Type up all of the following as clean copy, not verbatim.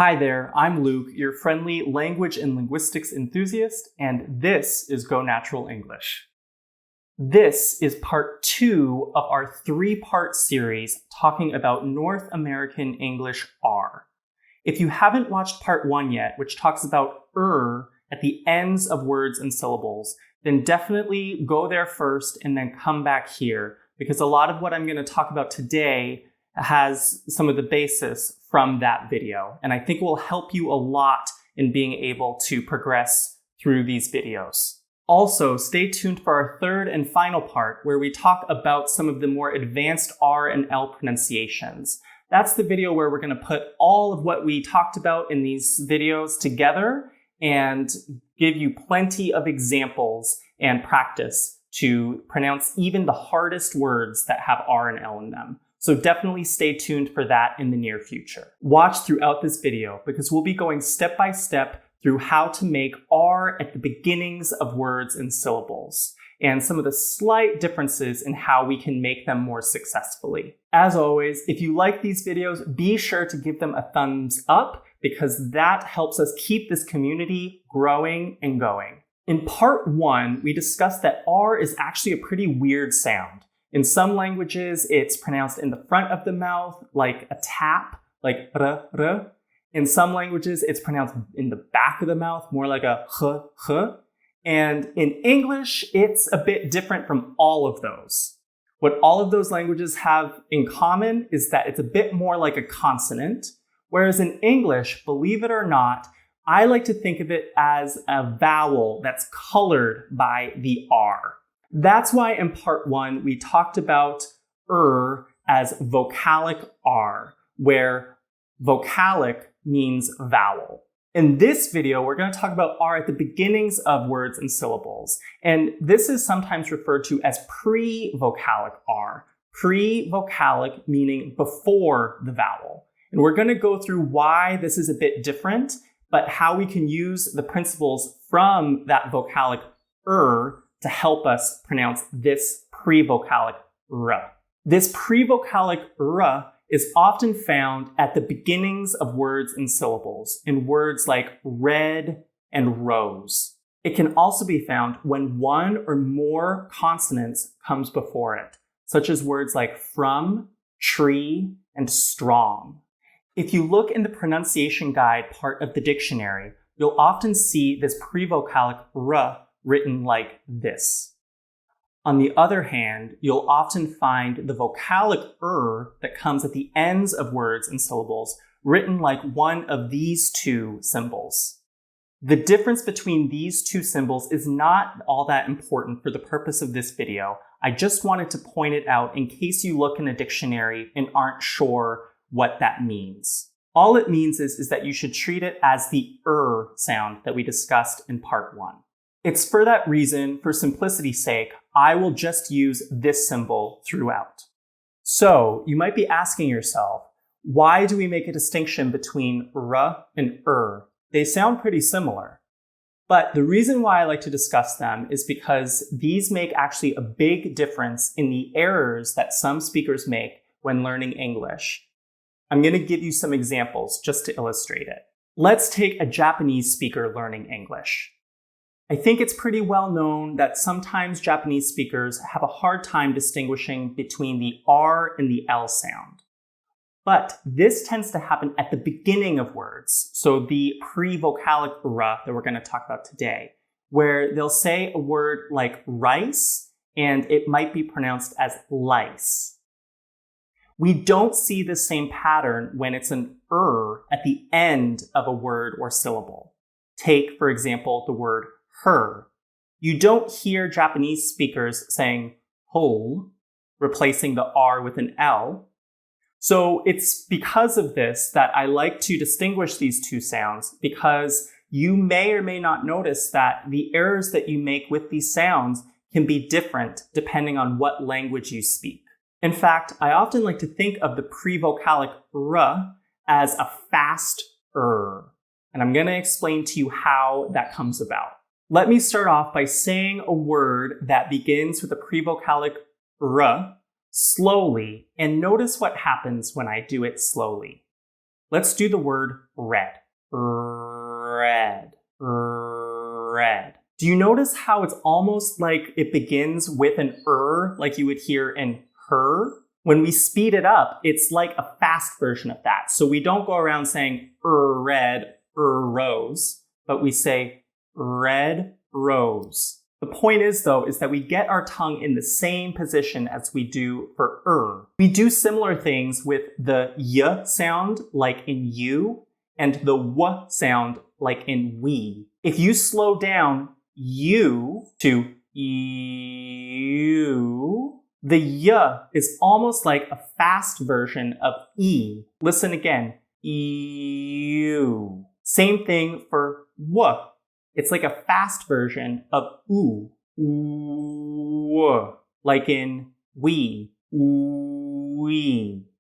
Hi there, I'm Luke, your friendly language and linguistics enthusiast, and this is Go Natural English. This is part 2 of our 3-part series talking about North American English R. If you haven't watched part 1 yet, which talks about at the ends of words and syllables, then definitely go there first and then come back here, because a lot of what I'm going to talk about today has some of the basis from that video, and I think it will help you a lot in being able to progress through these videos. Also, stay tuned for our 3rd and final part where we talk about some of the more advanced R and L pronunciations. That's the video where we're going to put all of what we talked about in these videos together and give you plenty of examples and practice to pronounce even the hardest words that have R and L in them. So definitely stay tuned for that in the near future. Watch throughout this video because we'll be going step by step through how to make R at the beginnings of words and syllables, and some of the slight differences in how we can make them more successfully. As always, if you like these videos, be sure to give them a thumbs up because that helps us keep this community growing and going. In part 1, we discussed that R is actually a pretty weird sound. In some languages, it's pronounced in the front of the mouth, like a tap, like r. In some languages, it's pronounced in the back of the mouth, more like a h. And in English, it's a bit different from all of those. What all of those languages have in common is that it's a bit more like a consonant, whereas in English, believe it or not, I like to think of it as a vowel that's colored by the R. That's why in part 1, we talked about as vocalic R, where vocalic means vowel. In this video, we're going to talk about R at the beginnings of words and syllables. And this is sometimes referred to as pre-vocalic R. Pre-vocalic meaning before the vowel. And we're going to go through why this is a bit different, but how we can use the principles from that vocalic to help us pronounce this pre-vocalic r. This pre-vocalic r is often found at the beginnings of words and syllables in words like red and rose. It can also be found when one or more consonants comes before it, such as words like from, tree, and strong. If you look in the pronunciation guide part of the dictionary, you'll often see this pre-vocalic r written like this. On the other hand, you'll often find the vocalic that comes at the ends of words and syllables written like one of these two symbols. The difference between these two symbols is not all that important for the purpose of this video. I just wanted to point it out in case you look in a dictionary and aren't sure what that means. All it means is that you should treat it as the sound that we discussed in part 1. It's for that reason, for simplicity's sake, I will just use this symbol throughout. So you might be asking yourself, why do we make a distinction between r and They sound pretty similar. But the reason why I like to discuss them is because these make actually a big difference in the errors that some speakers make when learning English. I'm going to give you some examples just to illustrate it. Let's take a Japanese speaker learning English. I think it's pretty well known that sometimes Japanese speakers have a hard time distinguishing between the R and the L sound. But this tends to happen at the beginning of words, so the pre-vocalic r that we're going to talk about today, where they'll say a word like rice and it might be pronounced as lice. We don't see the same pattern when it's an at the end of a word or syllable. Take, for example, the word her. You don't hear Japanese speakers saying whole, replacing the R with an L. So it's because of this that I like to distinguish these two sounds, because you may or may not notice that the errors that you make with these sounds can be different depending on what language you speak. In fact, I often like to think of the pre-vocalic r as a fast and I'm going to explain to you how that comes about. Let me start off by saying a word that begins with a pre-vocalic r slowly, and notice what happens when I do it slowly. Let's do the word red. Red. Red. Do you notice how it's almost like it begins with an like you would hear in her? When we speed it up, it's like a fast version of that. So we don't go around saying red, rose, but we say red rose. The point is, though, is that we get our tongue in the same position as we do for We do similar things with the y sound, like in you, and the w sound, like in we. If you slow down you to you, the y is almost like a fast version of e. Listen again. You. Same thing for w. It's like a fast version of oo. Like in we.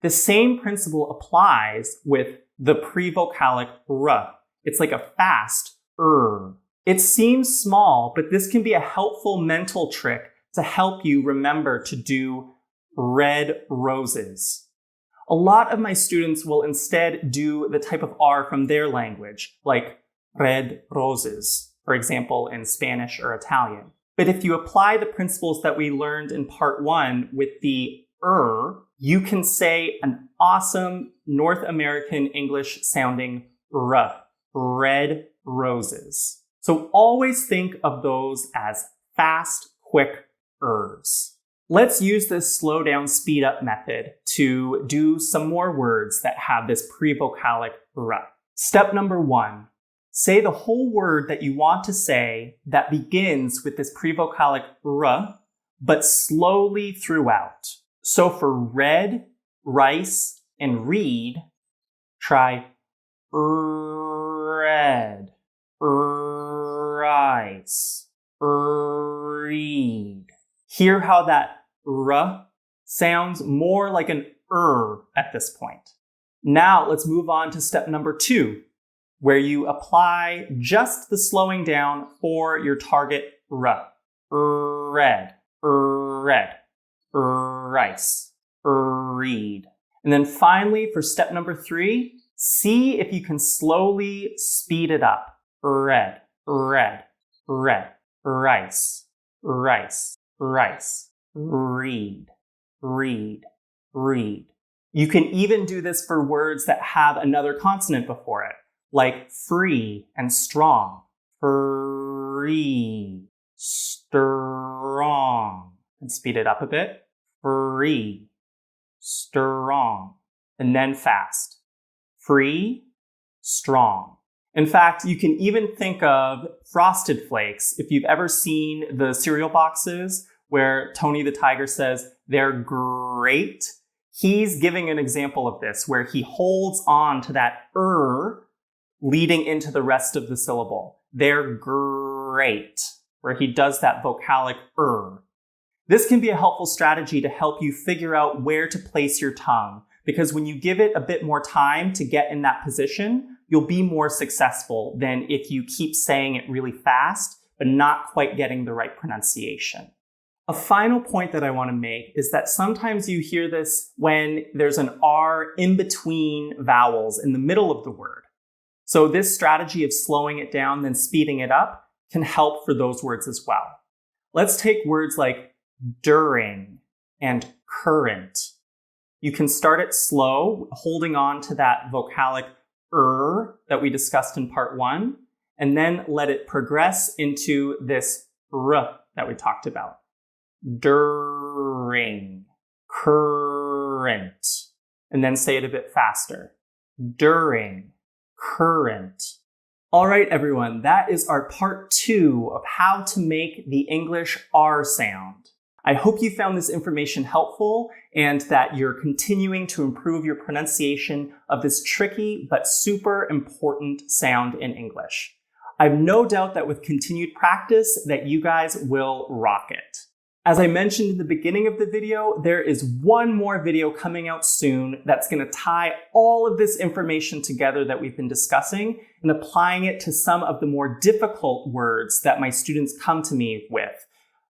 The same principle applies with the pre-vocalic r. It's like a fast It seems small, but this can be a helpful mental trick to help you remember to do red roses. A lot of my students will instead do the type of R from their language, like red roses, for example, in Spanish or Italian. But if you apply the principles that we learned in part 1 with the you can say an awesome North American English sounding r, red roses. So always think of those as fast, quick ers. Let's use this slow down, speed up method to do some more words that have this pre-vocalic r. Step number 1, say the whole word that you want to say that begins with this pre-vocalic r, but slowly throughout. So for red, rice, and read, try red, rice, read. Hear how that r sounds more like an at this point. Now let's move on to step number 2, where you apply just the slowing down for your target r. Red, red, rice, read. And then finally, for step number 3, see if you can slowly speed it up. Red, red, red, rice, rice, rice, read, read, read. You can even do this for words that have another consonant before it, like free and strong. Free, strong. And speed it up a bit. Free, strong. And then fast. Free, strong. In fact, you can even think of Frosted Flakes. If you've ever seen the cereal boxes where Tony the Tiger says, they're great, he's giving an example of this where he holds on to that leading into the rest of the syllable. They're great, where he does that vocalic This can be a helpful strategy to help you figure out where to place your tongue, because when you give it a bit more time to get in that position, you'll be more successful than if you keep saying it really fast, but not quite getting the right pronunciation. A final point that I want to make is that sometimes you hear this when there's an R in between vowels in the middle of the word. So this strategy of slowing it down, then speeding it up, can help for those words as well. Let's take words like during and current. You can start it slow, holding on to that vocalic that we discussed in part 1, and then let it progress into this r that we talked about. During, current, and then say it a bit faster. During, current. All right, everyone, that is our part 2 of how to make the English R sound. I hope you found this information helpful and that you're continuing to improve your pronunciation of this tricky but super important sound in English. I have no doubt that with continued practice that you guys will rock it. As I mentioned in the beginning of the video, there is one more video coming out soon that's going to tie all of this information together that we've been discussing and applying it to some of the more difficult words that my students come to me with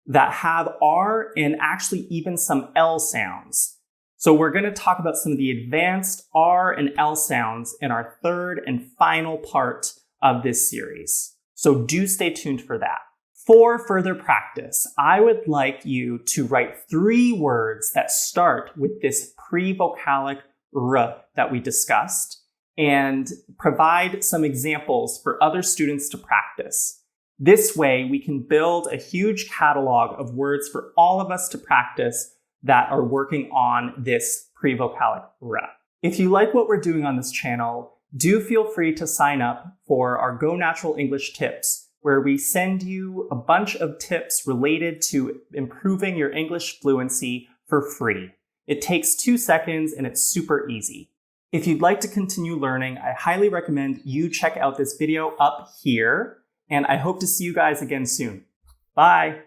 that have R and actually even some L sounds. So we're going to talk about some of the advanced R and L sounds in our third and final part of this series. So do stay tuned for that. For further practice, I would like you to write 3 words that start with this pre-vocalic R that we discussed and provide some examples for other students to practice. This way, we can build a huge catalog of words for all of us to practice that are working on this pre-vocalic R. If you like what we're doing on this channel, do feel free to sign up for our Go Natural English tips, where we send you a bunch of tips related to improving your English fluency for free. It takes 2 seconds and it's super easy. If you'd like to continue learning, I highly recommend you check out this video up here, and I hope to see you guys again soon. Bye!